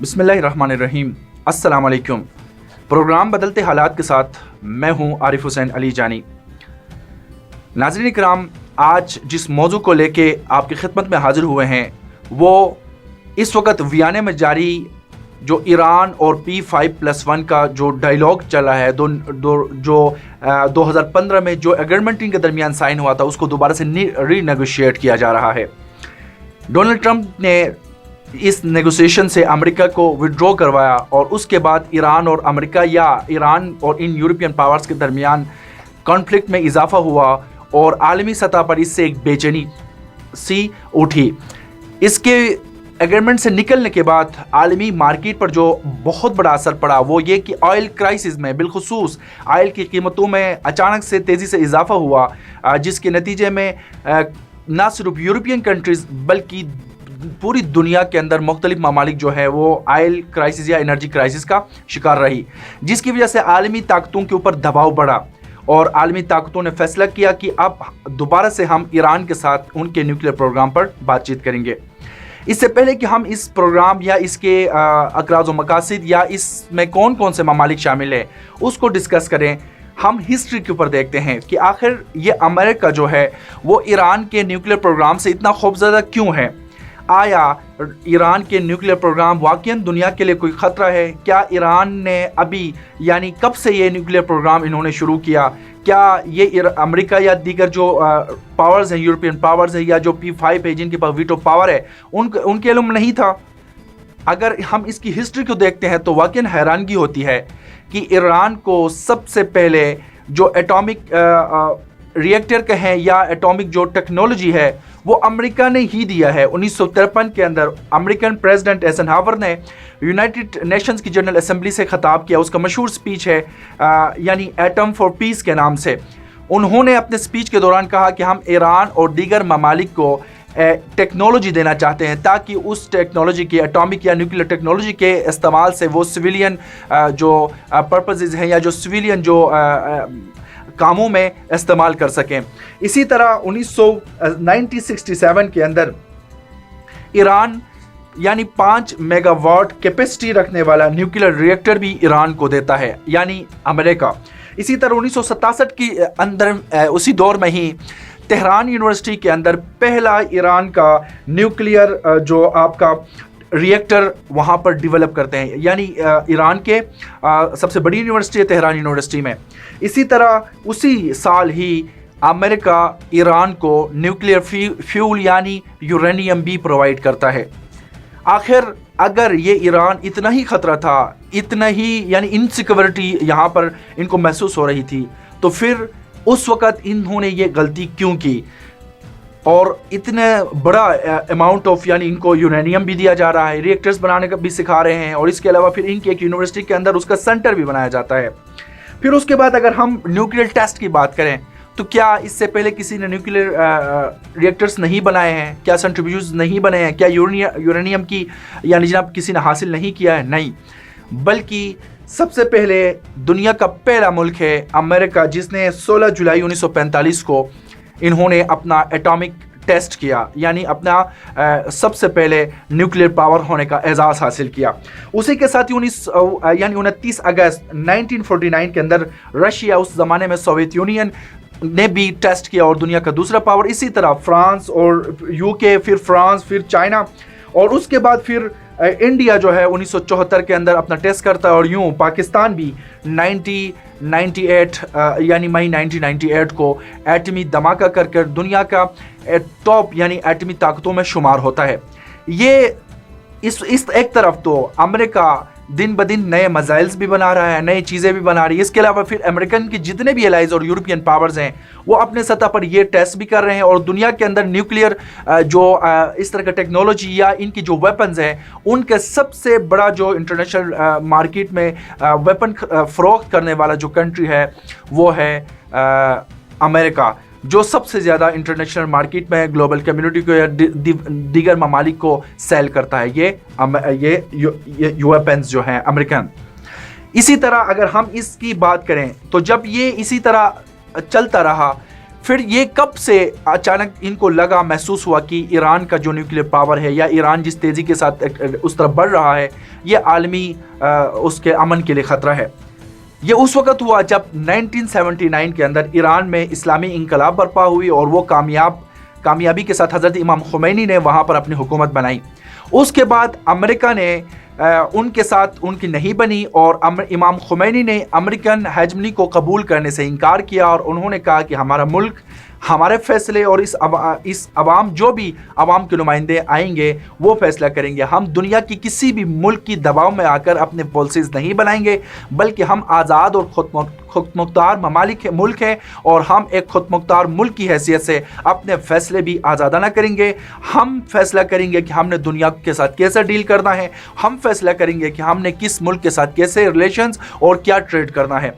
بسم اللہ الرحمن الرحیم۔ السلام علیکم۔ پروگرام بدلتے حالات کے ساتھ میں ہوں عارف حسین علی جانی۔ ناظرین کرام، آج جس موضوع کو لے کے آپ کی خدمت میں حاضر ہوئے ہیں وہ اس وقت ویانے میں جاری جو ایران اور P5+1 کا جو ڈائیلاگ چلا ہے، جو 2015 میں جو ایگریمنٹ ان کے درمیان سائن ہوا تھا، اس کو دوبارہ سے ری نیگوشیٹ کیا جا رہا ہے۔ ڈونلڈ ٹرمپ نے اس نیگوسیشن سے امریکہ کو وڈرو کروایا اور اس کے بعد ایران اور امریکہ یا ایران اور ان یورپین پاورز کے درمیان کانفلکٹ میں اضافہ ہوا اور عالمی سطح پر اس سے ایک بے چینی سی اٹھی۔ اس کے ایگریمنٹ سے نکلنے کے بعد عالمی مارکیٹ پر جو بہت بڑا اثر پڑا وہ یہ کہ آئل کرائسس میں، بالخصوص آئل کی قیمتوں میں اچانک سے تیزی سے اضافہ ہوا، جس کے نتیجے میں نہ صرف یورپین کنٹریز بلکہ پوری دنیا کے اندر مختلف ممالک جو ہے وہ آئل کرائسس یا انرجی کرائسس کا شکار رہی، جس کی وجہ سے عالمی طاقتوں کے اوپر دباؤ بڑھا اور عالمی طاقتوں نے فیصلہ کیا کہ اب دوبارہ سے ہم ایران کے ساتھ ان کے نیوکلیر پروگرام پر بات چیت کریں گے۔ اس سے پہلے کہ ہم اس پروگرام یا اس کے اغراض و مقاصد یا اس میں کون کون سے ممالک شامل ہیں اس کو ڈسکس کریں، ہم ہسٹری کے اوپر دیکھتے ہیں کہ آخر یہ امریکہ جو ہے وہ ایران کے نیوکلیر پروگرام سے اتنا خوفزدہ کیوں ہے۔ آیا ایران کے نیوکلیر پروگرام واقعاً دنیا کے لیے کوئی خطرہ ہے؟ کیا ایران نے ابھی یعنی کب سے یہ نیوکلیر پروگرام انہوں نے شروع کیا؟ کیا یہ امریکہ یا دیگر جو پاورز ہیں، یورپین پاورز ہیں یا جو P5 ہے جن کے پاس ویٹو پاور ہے، ان کے علم نہیں تھا؟ اگر ہم اس کی ہسٹری کو دیکھتے ہیں تو واقعاً حیرانگی ہوتی ہے کہ ایران کو سب سے پہلے جو ایٹامک ریئیکٹر کہیں یا ایٹامک جو ٹیکنالوجی ہے وہ امریکہ نے ہی دیا ہے۔ 1953 کے اندر امریکن پریزیڈنٹ ایزنہاور نے یونائٹڈ نیشنز کی جنرل اسمبلی سے خطاب کیا، اس کا مشہور سپیچ ہے یعنی ایٹم فار پیس کے نام سے۔ انہوں نے اپنے سپیچ کے دوران کہا کہ ہم ایران اور دیگر ممالک کو ٹیکنالوجی دینا چاہتے ہیں تاکہ اس ٹیکنالوجی کے ایٹامک یا نیوکلیر ٹیکنالوجی کے استعمال سے وہ سویلین جو پرپزز ہیں یا جو سویلین جو کاموں میں استعمال کر سکیں۔ اسی طرح 1967 کے اندر ایران یعنی 5 میگا واٹ کیپیسٹی رکھنے والا نیوکلیر ریئیکٹر بھی ایران کو دیتا ہے یعنی امریکہ۔ اسی طرح 1967 کی اندر اسی دور میں ہی تہران یونیورسٹی کے اندر پہلا ایران کا نیوکلیر جو آپ کا ریئیکٹر وہاں پر ڈیولپ کرتے ہیں، یعنی ایران کے سب سے بڑی یونیورسٹی ہے تہران یونیورسٹی میں۔ اسی طرح اسی سال ہی امریکہ ایران کو نیوکلیر فیول یعنی یورینیم بھی پرووائڈ کرتا ہے۔ آخر اگر یہ ایران اتنا ہی خطرہ تھا، اتنا ہی یعنی انسیکیورٹی یہاں پر ان کو محسوس ہو رہی تھی، تو پھر اس وقت انہوں نے یہ غلطی کیوں کی اور اتنا بڑا اماؤنٹ آف یعنی ان کو یورینیم بھی دیا جا رہا ہے، ریئیکٹرز بنانے کا بھی سکھا رہے ہیں اور اس کے علاوہ پھر ان کی ایک یونیورسٹی کے اندر اس کا سینٹر بھی بنایا جاتا ہے۔ پھر اس کے بعد اگر ہم نیوکلیر ٹیسٹ کی بات کریں تو کیا اس سے پہلے کسی نے نیوکلیر ریئیکٹرز نہیں بنائے ہیں؟ کیا سینٹریفیوجز نہیں بنے ہیں؟ کیا یورینیم کی یعنی جناب کسی نے حاصل نہیں کیا ہے؟ نہیں، بلکہ سب سے پہلے دنیا کا پہلا ملک ہے امریکہ، جس نے 16 جولائی 1945 کو انہوں نے اپنا ایٹامک ٹیسٹ کیا یعنی اپنا سب سے پہلے نیوکلیر پاور ہونے کا اعزاز حاصل کیا۔ اسی کے ساتھ 29 اگست 1949 کے اندر رشیا، اس زمانے میں سوویت یونین، نے بھی ٹیسٹ کیا اور دنیا کا دوسرا پاور۔ اسی طرح فرانس اور UK، پھر فرانس، پھر چائنا اور اس کے بعد پھر انڈیا جو ہے 1974 کے اندر اپنا ٹیسٹ کرتا ہے اور یوں پاکستان بھی 1998 یعنی مئی 1998 کو ایٹمی دھماکہ کر کر دنیا کا ٹاپ یعنی ایٹمی طاقتوں میں شمار ہوتا ہے۔ یہ اس ایک طرف تو امریکہ دن بدن نئے میزائلز بھی بنا رہا ہے، نئی چیزیں بھی بنا رہی ہے، اس کے علاوہ پھر امریکن کے جتنے بھی الائز اور یورپین پاورز ہیں وہ اپنے سطح پر یہ ٹیسٹ بھی کر رہے ہیں اور دنیا کے اندر نیوکلیر جو اس طرح کا ٹیکنالوجی یا ان کی جو ویپنز ہیں ان کے سب سے بڑا جو انٹرنیشنل مارکیٹ میں ویپن فروخت کرنے والا جو کنٹری ہے وہ ہے امریکہ، جو سب سے زیادہ انٹرنیشنل مارکیٹ میں گلوبل کمیونٹی کو یا دیگر ممالک کو سیل کرتا ہے یہ ویپنز جو ہیں امریکن۔ اسی طرح اگر ہم اس کی بات کریں تو جب یہ اسی طرح چلتا رہا پھر یہ کب سے اچانک ان کو لگا، محسوس ہوا کہ ایران کا جو نیوکلیئر پاور ہے یا ایران جس تیزی کے ساتھ اس طرف بڑھ رہا ہے یہ عالمی اس کے امن کے لیے خطرہ ہے؟ یہ اس وقت ہوا جب 1979 کے اندر ایران میں اسلامی انقلاب برپا ہوئی اور وہ کامیابی کے ساتھ حضرت امام خمینی نے وہاں پر اپنی حکومت بنائی۔ اس کے بعد امریکہ نے ان کے ساتھ ان کی نہیں بنی اور امام خمینی نے امریکن ہیجمنی کو قبول کرنے سے انکار کیا، اور انہوں نے کہا کہ ہمارا ملک ہمارے فیصلے اور اس عوام جو بھی عوام کے نمائندے آئیں گے وہ فیصلہ کریں گے، ہم دنیا کی کسی بھی ملک کی دباؤ میں آ کر اپنے پالیسیز نہیں بنائیں گے، بلکہ ہم آزاد اور خود مختار ملک ہیں اور ہم ایک خود مختار ملک کی حیثیت سے اپنے فیصلے بھی آزادانہ کریں گے۔ ہم فیصلہ کریں گے کہ ہم نے دنیا کے ساتھ کیسے ڈیل کرنا ہے، ہم فیصلہ کریں گے کہ ہم نے کس ملک کے ساتھ کیسے ریلیشنز اور کیا ٹریڈ کرنا ہے۔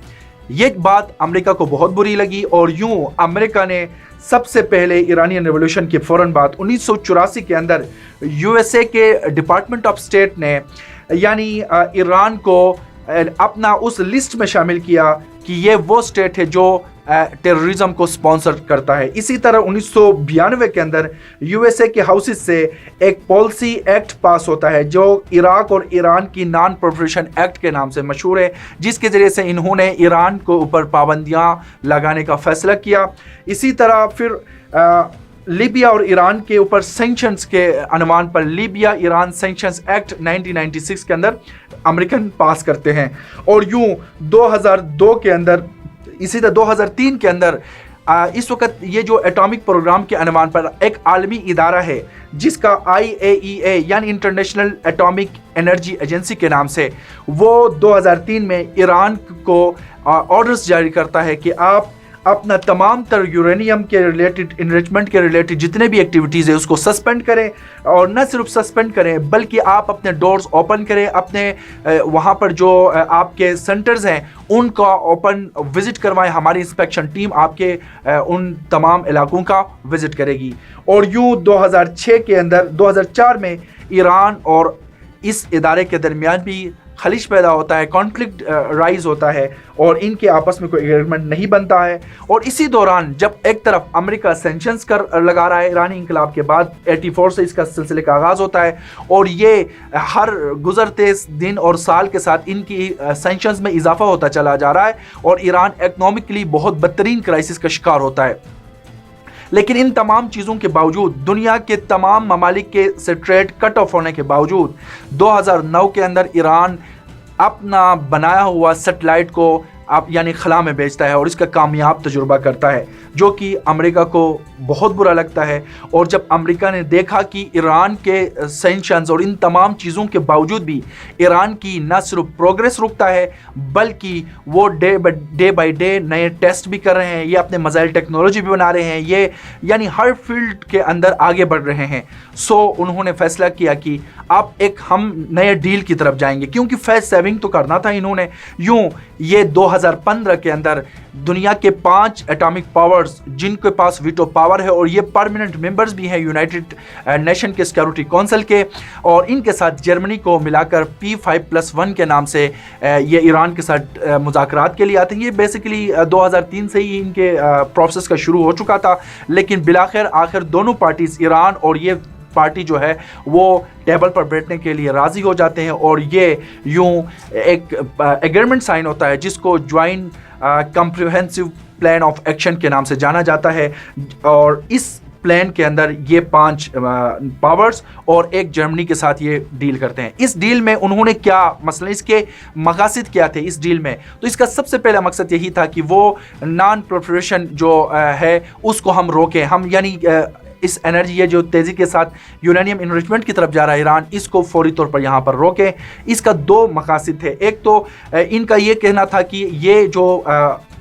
یہ بات امریکہ کو بہت بری لگی اور یوں امریکہ نے سب سے پہلے ایرانین ریولوشن کے فوراً بعد 1984 کے اندر USA کے ڈپارٹمنٹ آف اسٹیٹ نے یعنی ایران کو اپنا اس لسٹ میں شامل کیا کہ یہ وہ اسٹیٹ ہے جو ٹیررزم کو سپانسر کرتا ہے۔ اسی طرح 1992 کے اندر USA کے ہاؤسز سے ایک پالیسی ایکٹ پاس ہوتا ہے جو عراق اور ایران کی نان پرولیفریشن ایکٹ کے نام سے مشہور ہے، جس کے ذریعے سے انہوں نے ایران کو اوپر پابندیاں لگانے کا فیصلہ کیا۔ اسی طرح پھر لیبیا اور ایران کے اوپر سینکشنز کے عنوان پر لیبیا ایران سینکشنز ایکٹ 1996 کے اندر امریکن پاس کرتے ہیں، اور یوں 2002 کے اندر اسی طرح 2003 کے اندر اس وقت یہ جو ایٹامک پروگرام کے عنوان پر ایک عالمی ادارہ ہے جس کا IAEA یعنی انٹرنیشنل ایٹامک انرجی ایجنسی کے نام سے، وہ 2003 میں ایران کو آرڈرز جاری کرتا ہے کہ آپ اپنا تمام تر یورینیم کے ریلیٹڈ انریچمنٹ کے ریلیٹڈ جتنے بھی ایکٹیویٹیز ہیں اس کو سسپینڈ کریں، اور نہ صرف سسپینڈ کریں بلکہ آپ اپنے ڈورز اوپن کریں، اپنے وہاں پر جو آپ کے سینٹرز ہیں ان کا اوپن وزٹ کروائیں، ہماری انسپیکشن ٹیم آپ کے ان تمام علاقوں کا وزٹ کرے گی۔ اور یوں 2004 میں ایران اور اس ادارے کے درمیان بھی خلیج پیدا ہوتا ہے، کانفلکٹ رائز ہوتا ہے اور ان کے آپس میں کوئی ایگریمنٹ نہیں بنتا ہے۔ اور اسی دوران جب ایک طرف امریکہ سینکشنز لگا رہا ہے ایرانی انقلاب کے بعد 84 سے اس کا سلسلے کا آغاز ہوتا ہے، اور یہ ہر گزرتے دن اور سال کے ساتھ ان کی سینکشنز میں اضافہ ہوتا چلا جا رہا ہے اور ایران اکنامکلی بہت بدترین کرائسس کا شکار ہوتا ہے۔ لیکن ان تمام چیزوں کے باوجود، دنیا کے تمام ممالک کے سے ٹریڈ کٹ آف ہونے کے باوجود، 2009 کے اندر ایران اپنا بنایا ہوا سیٹلائٹ کو یعنی خلا میں بیچتا ہے اور اس کا کامیاب تجربہ کرتا ہے، جو کہ امریکہ کو بہت برا لگتا ہے۔ اور جب امریکہ نے دیکھا کہ ایران کے سینکشنز اور ان تمام چیزوں کے باوجود بھی ایران کی نہ صرف پروگریس رکتا ہے بلکہ وہ ڈے بائی ڈے نئے ٹیسٹ بھی کر رہے ہیں، یہ اپنے میزائل ٹیکنالوجی بھی بنا رہے ہیں، یہ یعنی ہر فیلڈ کے اندر آگے بڑھ رہے ہیں، انہوں نے فیصلہ کیا کہ اب ایک ہم نئے ڈیل کی طرف جائیں گے، کیونکہ فیس سیونگ تو کرنا تھا انہوں نے۔ یوں یہ 2015 کے اندر دنیا کے 5 ایٹامک پاورز جن کے پاس ویٹو پاور ہے اور یہ پرماننٹ ممبرز بھی ہیں یونائٹڈ نیشن کے سیکیورٹی کونسل کے، اور ان کے ساتھ جرمنی کو ملا کر P5+1 کے نام سے یہ ایران کے ساتھ مذاکرات کے لیے آتے ہیں۔ یہ بیسیکلی 2003 سے ہی ان کے پروسیس کا شروع ہو چکا تھا، لیکن آخر دونوں پارٹیز ایران اور یہ پارٹی جو ہے وہ ٹیبل پر بیٹھنے کے لیے راضی ہو جاتے ہیں، اور یہ یوں ایک ایگریمنٹ سائن ہوتا ہے جس کو joint comprehensive plan of action کے نام سے جانا جاتا ہے، اور اس پلان کے اندر یہ 5 پاورز اور ایک جرمنی کے ساتھ یہ ڈیل کرتے ہیں۔ اس ڈیل میں انہوں نے کیا مثلا اس کے مقاصد کیا تھے اس ڈیل میں؟ تو اس کا سب سے پہلا مقصد یہی تھا کہ وہ نان پرولیفریشن جو ہے اس کو ہم روکیں، ہم یعنی اس انرجی یہ جو تیزی کے ساتھ یورینیم انریچمنٹ کی طرف جا رہا ہے ایران، اس کو فوری طور پر یہاں پر روکیں۔ اس کا 2 مقاصد تھے، ایک تو ان کا یہ کہنا تھا کہ یہ جو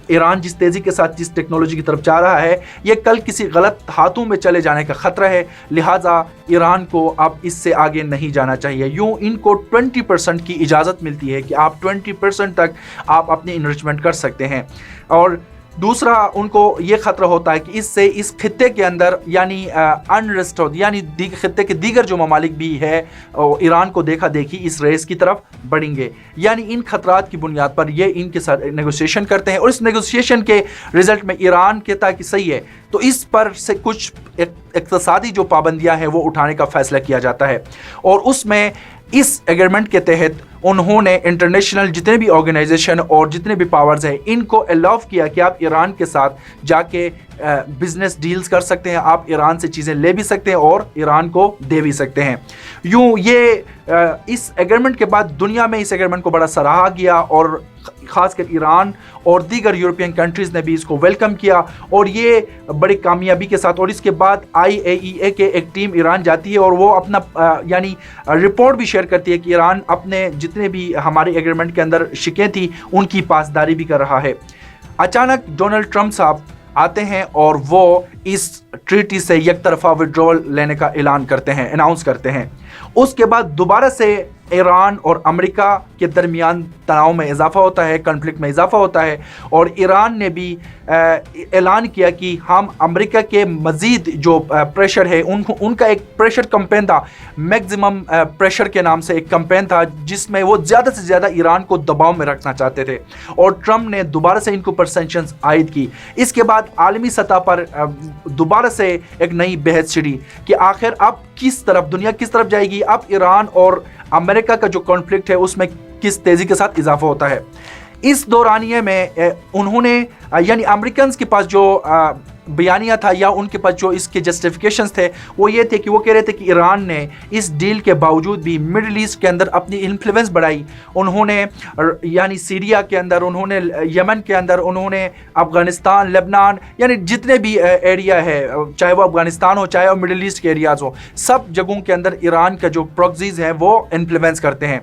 ایران جس تیزی کے ساتھ جس ٹیکنالوجی کی طرف جا رہا ہے یہ کل کسی غلط ہاتھوں میں چلے جانے کا خطرہ ہے، لہٰذا ایران کو اب اس سے آگے نہیں جانا چاہیے۔ یوں ان کو 20% کی اجازت ملتی ہے کہ آپ 20% تک آپ اپنی انریچمنٹ کر سکتے ہیں، اور دوسرا ان کو یہ خطرہ ہوتا ہے کہ اس سے اس خطے کے اندر یعنی انریسٹ ہو، یعنی خطے کے دیگر جو ممالک بھی ہے ایران کو دیکھا دیکھی اس ریس کی طرف بڑھیں گے. یعنی ان خطرات کی بنیاد پر یہ ان کے ساتھ نیگوسیشن کرتے ہیں، اور اس نیگوسیشن کے رزلٹ میں ایران کہتا ہے کہ صحیح ہے تو اس پر سے کچھ اقتصادی جو پابندیاں ہیں وہ اٹھانے کا فیصلہ کیا جاتا ہے. اور اس میں اس ایگریمنٹ کے تحت انہوں نے انٹرنیشنل جتنے بھی آرگنائزیشن اور جتنے بھی پاورز ہیں ان کو الاؤ کیا کہ آپ ایران کے ساتھ جا کے بزنس ڈیلز کر سکتے ہیں، آپ ایران سے چیزیں لے بھی سکتے ہیں اور ایران کو دے بھی سکتے ہیں. یوں یہ اس ایگریمنٹ کے بعد دنیا میں اس ایگریمنٹ کو بڑا سراہا گیا، اور خاص کر ایران اور دیگر یورپین کنٹریز نے بھی اس کو ویلکم کیا، اور یہ بڑی کامیابی کے ساتھ. اور اس کے بعد IAEA کے ایک ٹیم ایران جاتی ہے اور وہ اپنا یعنی رپورٹ بھی شیئر کرتی ہے کہ ایران اپنے جتنے بھی ہمارے ایگریمنٹ کے اندر شکیں تھیں ان کی پاسداری بھی کر رہا ہے. اچانک ڈونلڈ ٹرمپ صاحب آتے ہیں اور وہ اس ٹریٹی سے یک طرفہ وڈرول لینے کا اعلان کرتے ہیں، اناؤنس کرتے ہیں. اس کے بعد دوبارہ سے ایران اور امریکہ کے درمیان تناؤ میں اضافہ ہوتا ہے، کنفلکٹ میں اضافہ ہوتا ہے، اور ایران نے بھی اعلان کیا کہ ہم امریکہ کے مزید جو پریشر ہے ان کا ایک پریشر کمپین تھا، میگزیمم پریشر کے نام سے ایک کمپین تھا جس میں وہ زیادہ سے زیادہ ایران کو دباؤ میں رکھنا چاہتے تھے، اور ٹرمپ نے دوبارہ سے ان کو پر سینکشنز عائد کی. اس کے بعد عالمی سطح پر دوبارہ سے ایک نئی بحث چھڑی کہ آخر اب کس طرف دنیا کس طرف جائے گی. اب ایران اور امریکہ کا جو کانفلکٹ ہے اس میں کس تیزی کے ساتھ اضافہ ہوتا ہے. اس دورانیے میں انہوں نے یعنی امریکنز کے پاس جو بیانیہ تھا یا ان کے پاس جو اس کے جسٹیفیکیشنز تھے وہ یہ تھے کہ وہ کہہ رہے تھے کہ ایران نے اس ڈیل کے باوجود بھی مڈل ایسٹ کے اندر اپنی انفلوئنس بڑھائی. انہوں نے یعنی سیریا کے اندر، انہوں نے یمن کے اندر، انہوں نے افغانستان، لبنان، یعنی جتنے بھی ایریا ہے چاہے وہ افغانستان ہو چاہے وہ مڈل ایسٹ کے ایریاز ہو، سب جگہوں کے اندر ایران کا جو پروکسیز ہیں وہ انفلوئنس کرتے ہیں.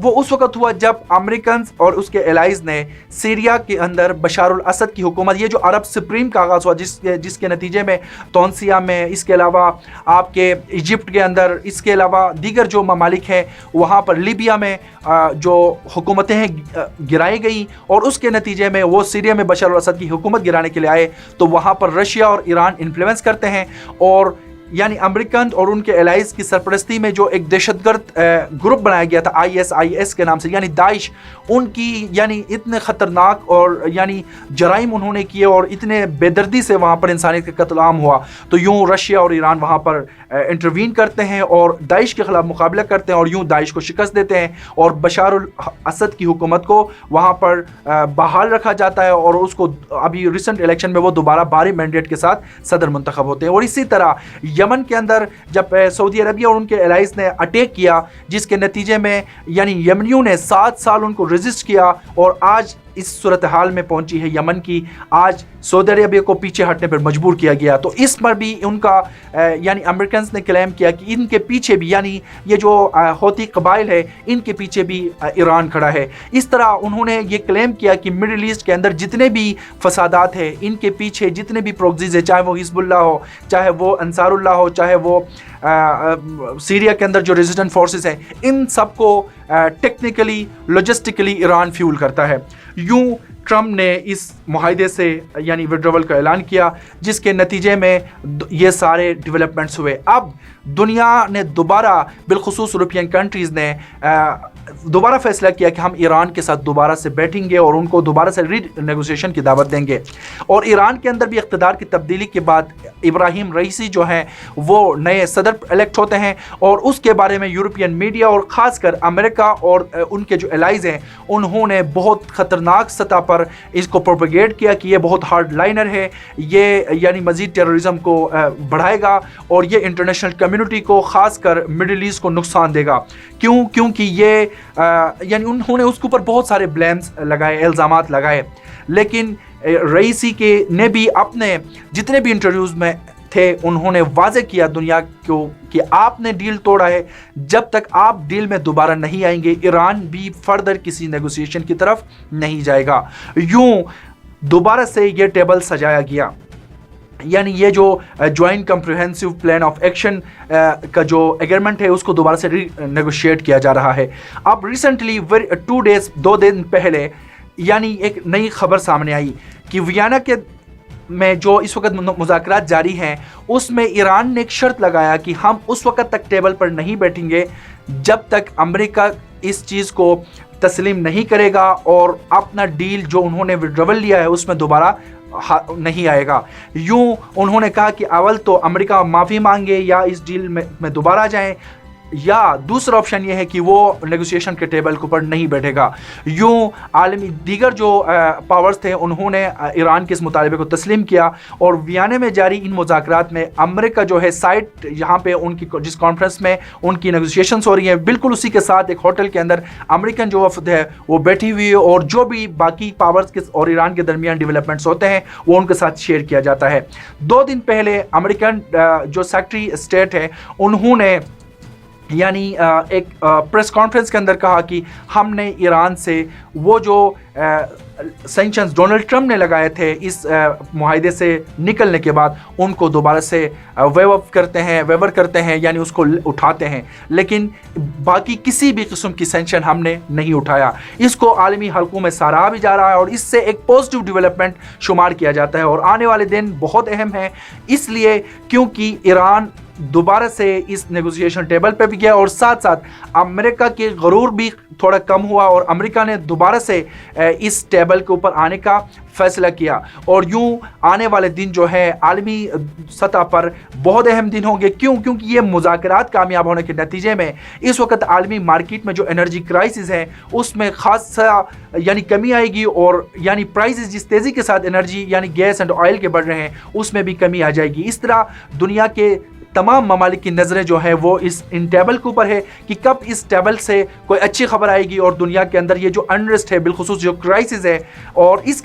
وہ اس وقت ہوا جب امریکنز اور اس کے الائز نے سیریا کے اندر بشار الاسد کی حکومت، یہ جو عرب سپریم کا آغاز ہوا جس کے نتیجے میں تونسیا میں، اس کے علاوہ آپ کے ایجپٹ کے اندر، اس کے علاوہ دیگر جو ممالک ہیں وہاں پر لیبیا میں جو حکومتیں ہیں گرائی گئیں، اور اس کے نتیجے میں وہ سیریا میں بشار الاسد کی حکومت گرانے کے لیے آئے. تو وہاں پر رشیا اور ایران انفلوئنس کرتے ہیں، اور یعنی امریکن اور ان کے الائز کی سرپرستی میں جو ایک دہشت گرد گروپ بنایا گیا تھا ISIS کے نام سے، یعنی داعش، ان کی یعنی اتنے خطرناک اور یعنی جرائم انہوں نے کیے اور اتنے بے دردی سے وہاں پر انسانیت کا قتل عام ہوا. تو یوں رشیا اور ایران وہاں پر انٹروین کرتے ہیں اور داعش کے خلاف مقابلہ کرتے ہیں، اور یوں داعش کو شکست دیتے ہیں، اور بشار الاسد کی حکومت کو وہاں پر بحال رکھا جاتا ہے، اور اس کو ابھی ریسنٹ الیکشن میں وہ دوبارہ بھاری مینڈیٹ کے ساتھ صدر منتخب ہوتے ہیں. اور اسی طرح یمن کے اندر جب سعودی عربیہ اور ان کے الائز نے اٹیک کیا، جس کے نتیجے میں یعنی یمنیوں نے 7 سال ان کو ریزسٹ کیا، اور آج اس صورتحال میں پہنچی ہے یمن کی. آج سعودی عربیہ کو پیچھے ہٹنے پر مجبور کیا گیا. تو اس پر بھی ان کا یعنی امریکنز نے کلیم کیا کہ ان کے پیچھے بھی یعنی یہ جو ہوتی قبائل ہے ان کے پیچھے بھی ایران کھڑا ہے. اس طرح انہوں نے یہ کلیم کیا کہ مڈل ایسٹ کے اندر جتنے بھی فسادات ہیں ان کے پیچھے جتنے بھی پروکسیز ہیں، چاہے وہ حزب اللہ ہو، چاہے وہ انصار اللہ ہو، چاہے وہ سیریا کے اندر جو ریزسٹنٹ فورسز ہیں، ان سب کو ٹیکنیکلی لاجسٹکلی ایران فیول کرتا ہے. یوں ٹرمپ نے اس معاہدے سے یعنی وڈرول کا اعلان کیا، جس کے نتیجے میں یہ سارے ڈیولپمنٹس ہوئے. اب دنیا نے دوبارہ بالخصوص یورپین کنٹریز نے دوبارہ فیصلہ کیا کہ ہم ایران کے ساتھ دوبارہ سے بیٹھیں گے اور ان کو دوبارہ سے ری نیگوسیشن کی دعوت دیں گے. اور ایران کے اندر بھی اقتدار کی تبدیلی کے بعد ابراہیم رئیسی جو ہیں وہ نئے صدر الیکٹ ہوتے ہیں، اور اس کے بارے میں یورپین میڈیا اور خاص کر امریکہ اور ان کے جو الائز ہیں انہوں نے بہت خطرناک سطح پر اس کو پروپیگیٹ کیا کہ یہ بہت ہارڈ لائنر ہے، یہ یعنی مزید ٹیررزم کو بڑھائے گا اور یہ انٹرنیشنل کمیونٹی کو خاص کر مڈل ایسٹ کو نقصان دے گا. کیونکہ یہ یعنی انہوں نے اس کے اوپر بہت سارے بلیمز لگائے، الزامات لگائے. لیکن رئیسی کے نے بھی اپنے جتنے بھی انٹرویوز میں تھے انہوں نے واضح کیا دنیا کو کہ آپ نے ڈیل توڑا ہے، جب تک آپ ڈیل میں دوبارہ نہیں آئیں گے ایران بھی فردر کسی نیگوسیشن کی طرف نہیں جائے گا. یوں دوبارہ سے یہ ٹیبل سجایا گیا. یعنی یہ جو joint comprehensive plan of action کا جو ایگریمنٹ ہے اس کو دوبارہ سے ری نیگوشیٹ کیا جا رہا ہے. اب ریسنٹلی 2 دن پہلے یعنی ایک نئی خبر سامنے آئی کہ ویانا کے میں جو اس وقت مذاکرات جاری ہیں اس میں ایران نے ایک شرط لگایا کہ ہم اس وقت تک ٹیبل پر نہیں بیٹھیں گے جب تک امریکہ اس چیز کو تسلیم نہیں کرے گا اور اپنا ڈیل جو انہوں نے ودرول لیا ہے اس میں دوبارہ نہیں آئے گا۔ یوں انہوں نے کہا کہ اول تو امریکہ معافی مانگے یا اس ڈیل میں دوبارہ جائیں، یا دوسرا آپشن یہ ہے کہ وہ نیگوسیشن کے ٹیبل کے اوپر نہیں بیٹھے گا۔ یوں عالمی دیگر جو پاورز تھے انہوں نے ایران کے اس مطالبے کو تسلیم کیا، اور ویانا میں جاری ان مذاکرات میں امریکہ جو ہے سائٹ یہاں پہ ان کی جس کانفرنس میں ان کی نیگوسیشنز ہو رہی ہیں بالکل اسی کے ساتھ ایک ہوٹل کے اندر امریکن جو وفد ہے وہ بیٹھی ہوئی ہے، اور جو بھی باقی پاورز کے اور ایران کے درمیان ڈیولپمنٹس ہوتے ہیں وہ ان کے ساتھ شیئر کیا جاتا ہے۔ 2 دن پہلے امریکن جو سیکرٹری اسٹیٹ ہے انہوں نے یعنی ایک پریس کانفرنس کے اندر کہا کہ ہم نے ایران سے وہ جو سینکشنز ڈونلڈ ٹرمپ نے لگائے تھے اس معاہدے سے نکلنے کے بعد ان کو دوبارہ سے ویور کرتے ہیں یعنی اس کو اٹھاتے ہیں، لیکن باقی کسی بھی قسم کی سینکشن ہم نے نہیں اٹھایا۔ اس کو عالمی حلقوں میں سراہا بھی جا رہا ہے اور اس سے ایک پازیٹیو ڈیولپمنٹ شمار کیا جاتا ہے، اور آنے والے دن بہت اہم ہیں اس لیے کیونکہ ایران دوبارہ سے اس نیگوسیشن ٹیبل پہ بھی گیا، اور ساتھ ساتھ امریکہ کے غرور بھی تھوڑا کم ہوا اور امریکہ نے دوبارہ سے اس ٹیبل کے اوپر آنے کا فیصلہ کیا۔ اور یوں آنے والے دن جو ہے عالمی سطح پر بہت اہم دن ہوں گے، کیونکہ یہ مذاکرات کامیاب ہونے کے نتیجے میں اس وقت عالمی مارکیٹ میں جو انرجی کرائسس ہے اس میں خاصا یعنی کمی آئے گی، اور یعنی پرائسز جس تیزی کے ساتھ انرجی یعنی گیس اینڈ آئل کے بڑھ رہے ہیں اس میں بھی کمی آ جائے گی۔ اس طرح دنیا کے تمام ممالک کی نظریں جو ہیں وہ ان ٹیبل کے اوپر ہے کہ کب اس ٹیبل سے کوئی اچھی خبر آئے گی، اور دنیا کے اندر یہ جو انریسٹ ہے بالخصوص جو کرائسس ہے، اور اس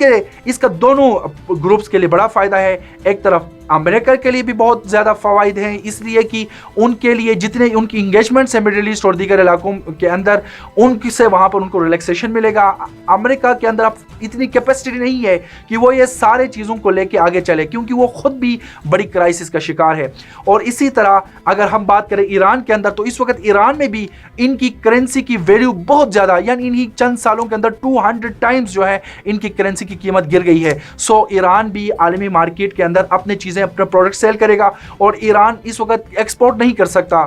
کا دونوں گروپس کے لیے بڑا فائدہ ہے۔ ایک طرف امریکہ کے لیے بھی بہت زیادہ فوائد ہیں اس لیے کہ ان کے لیے جتنے ان کی انگیجمنٹس ہیں مڈل ایسٹ اور دیگر علاقوں کے اندر ان کی سے وہاں پر ان کو ریلیکسیشن ملے گا۔ امریکہ کے اندر اب اتنی کیپیسٹی نہیں ہے کہ وہ یہ سارے چیزوں کو لے کے آگے چلے، کیونکہ وہ خود بھی بڑی کرائسس کا شکار ہے۔ اور اسی طرح اگر ہم بات کریں ایران کے اندر تو اس وقت ایران میں بھی ان کی کرنسی کی ویلیو بہت زیادہ یعنی انہی چند سالوں کے اندر 200 ٹائمز جو ہے ان کی کرنسی کی قیمت گر گئی ہے۔ سو ایران بھی عالمی مارکیٹ کے اندر اپنے چیزیں اپنے پروڈکٹ سیل کرے گا، اور ایران اس وقت ایکسپورٹ نہیں کر سکتا۔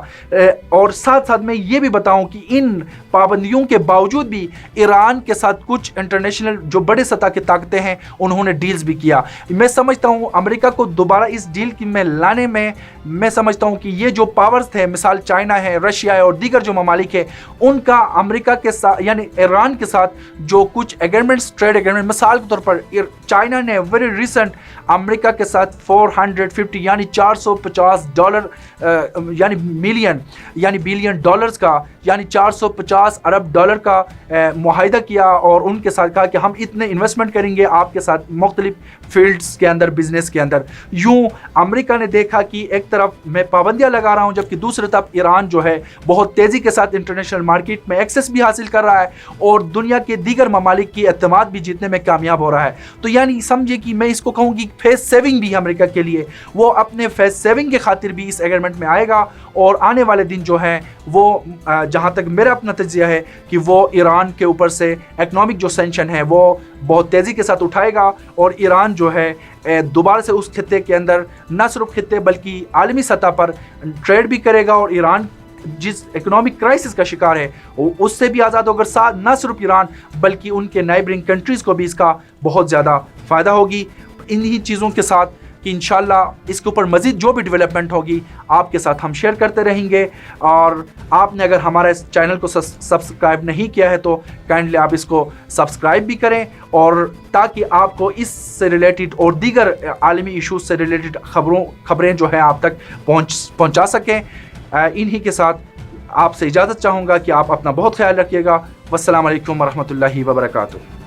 اور ساتھ ساتھ میں یہ بھی بتاؤں کہ ان پابندیوں کے باوجود بھی ایران کے ساتھ کچھ انٹرنیشنل جو بڑے سطح کی طاقتیں ہیں انہوں نے ڈیلز بھی کیا۔ میں سمجھتا ہوں امریکہ کو دوبارہ اس ڈیل میں لانے میں سمجھتا ہوں کہ یہ جو پاورز تھے مثال چائنا ہے، رشیا ہے اور دیگر جو ممالک ہیں ان کا امریکہ کے ساتھ یعنی ایران کے ساتھ جو کچھ ایگریمنٹس ٹریڈ ایگریمنٹ مثال کے طور پر چائنا نے ویری ریسنٹ امریکہ کے ساتھ 450 یعنی $450 یعنی ملین یعنی بلین ڈالرز کا یعنی $450 ارب کا معاہدہ کیا، اور ان کے ساتھ کہا کہ ہم اتنے انویسٹمنٹ کریں گے آپ کے ساتھ مختلف فیلڈز کے اندر بزنس کے اندر۔ یوں امریکہ نے دیکھا کہ ایک طرف میں پابندیاں لگا رہا ہوں جبکہ دوسری طرف ایران جو ہے بہت تیزی کے ساتھ انٹرنیشنل مارکیٹ میں ایکسس بھی حاصل کر رہا ہے اور دنیا کے دیگر ممالک کی اعتماد بھی جیتنے میں کامیاب ہو رہا ہے۔ تو یعنی سمجھے کہ میں اس کو کہوں گی فیس سیونگ بھی امریکہ کے لیے، وہ اپنے فیس سیونگ کے خاطر بھی اس ایگریمنٹ میں آئے گا، اور آنے والے دن جو ہیں وہ جہاں تک میرا اپنا تجزیہ ہے کہ وہ ایران کے اوپر سے اکنامک جو سینکشن ہے وہ بہت تیزی کے ساتھ اٹھائے گا، اور ایران جو ہے دوبارہ سے اس خطے کے اندر نہ صرف خطے بلکہ عالمی سطح پر ٹریڈ بھی کرے گا، اور ایران جس اکنامک کرائسس کا شکار ہے اس سے بھی آزاد ہوگا۔ ساتھ نہ صرف ایران بلکہ ان کے نائبرنگ کنٹریز کو بھی اس کا بہت زیادہ فائدہ ہوگی۔ انہی چیزوں کے ساتھ کہ انشاءاللہ اس کے اوپر مزید جو بھی ڈیولپمنٹ ہوگی آپ کے ساتھ ہم شیئر کرتے رہیں گے، اور آپ نے اگر ہمارے اس چینل کو سبسکرائب نہیں کیا ہے تو کائنڈلی آپ اس کو سبسکرائب بھی کریں، اور تاکہ آپ کو اس سے ریلیٹڈ اور دیگر عالمی ایشوز سے ریلیٹڈ خبریں جو ہے آپ تک پہنچا سکیں۔ انہی کے ساتھ آپ سے اجازت چاہوں گا کہ آپ اپنا بہت خیال رکھیے گا۔ والسلام علیکم ورحمۃ اللہ وبرکاتہ۔